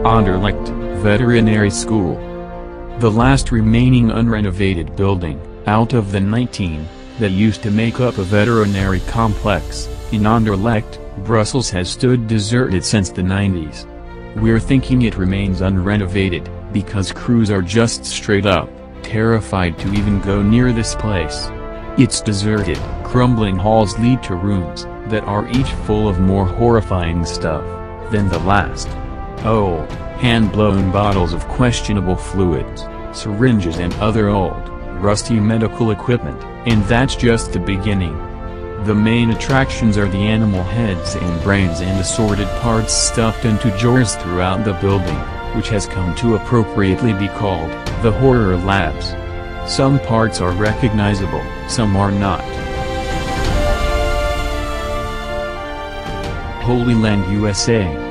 Anderlecht Veterinary School. The last remaining unrenovated building, out of the 19, that used to make up a veterinary complex, in Anderlecht, Brussels, has stood deserted since the 90s. We're thinking it remains unrenovated, because crews are just straight up terrified to even go near this place. Its deserted, crumbling halls lead to rooms that are each full of more horrifying stuff than the last. Old, hand-blown bottles of questionable fluids, syringes and other old, rusty medical equipment, and that's just the beginning. The main attractions are the animal heads and brains and assorted parts stuffed into jars throughout the building, which has come to appropriately be called the Horror Labs. Some parts are recognizable, some are not. Holy Land, USA.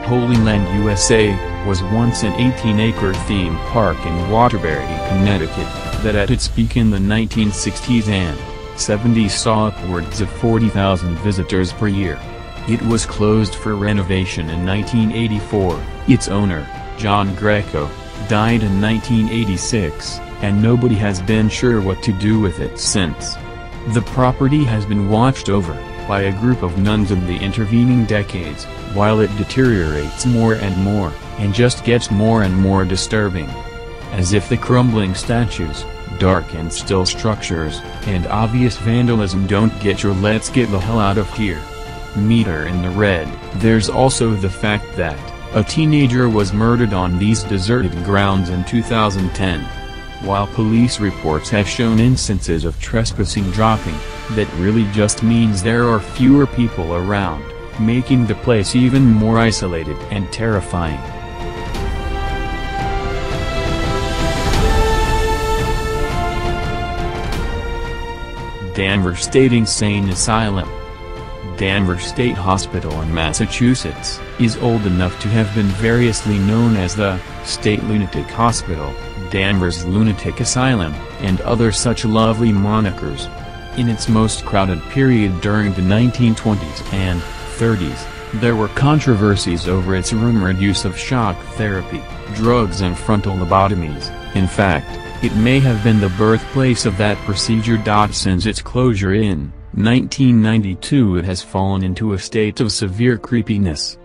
Holy Land, USA, was once an 18-acre theme park in Waterbury, Connecticut, that at its peak in the 1960s and 70s saw upwards of 40,000 visitors per year. It was closed for renovation in 1984. Its owner, John Greco, died in 1986, and nobody has been sure what to do with it since. The property has been watched over by a group of nuns in the intervening decades, while it deteriorates more and more, and just gets more and more disturbing. As if the crumbling statues, dark and still structures, and obvious vandalism don't get your "let's get the hell out of here" meter in the red. There's also the fact that a teenager was murdered on these deserted grounds in 2010. While police reports have shown instances of trespassing dropping, that really just means there are fewer people around, making the place even more isolated and terrifying. Danvers State Insane Asylum. Danvers State Hospital in Massachusetts is old enough to have been variously known as the State Lunatic Hospital, Danvers Lunatic Asylum, and other such lovely monikers. In its most crowded period during the 1920s and 30s, there were controversies over its rumored use of shock therapy, drugs and frontal lobotomies. In fact, it may have been the birthplace of that procedure. Since its closure in 1992, it has fallen into a state of severe creepiness.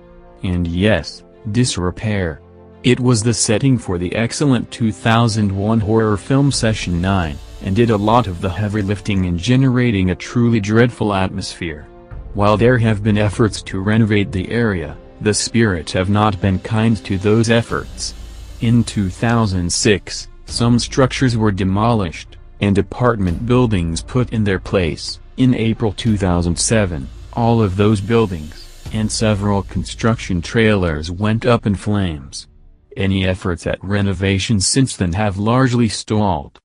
And yes, disrepair. It was the setting for the excellent 2001 horror film Session 9, and did a lot of the heavy lifting in generating a truly dreadful atmosphere. While there have been efforts to renovate the area, the spirits have not been kind to those efforts. In 2006, some structures were demolished, and apartment buildings put in their place. In April 2007, all of those buildings, and several construction trailers went up in flames. Any efforts at renovation since then have largely stalled.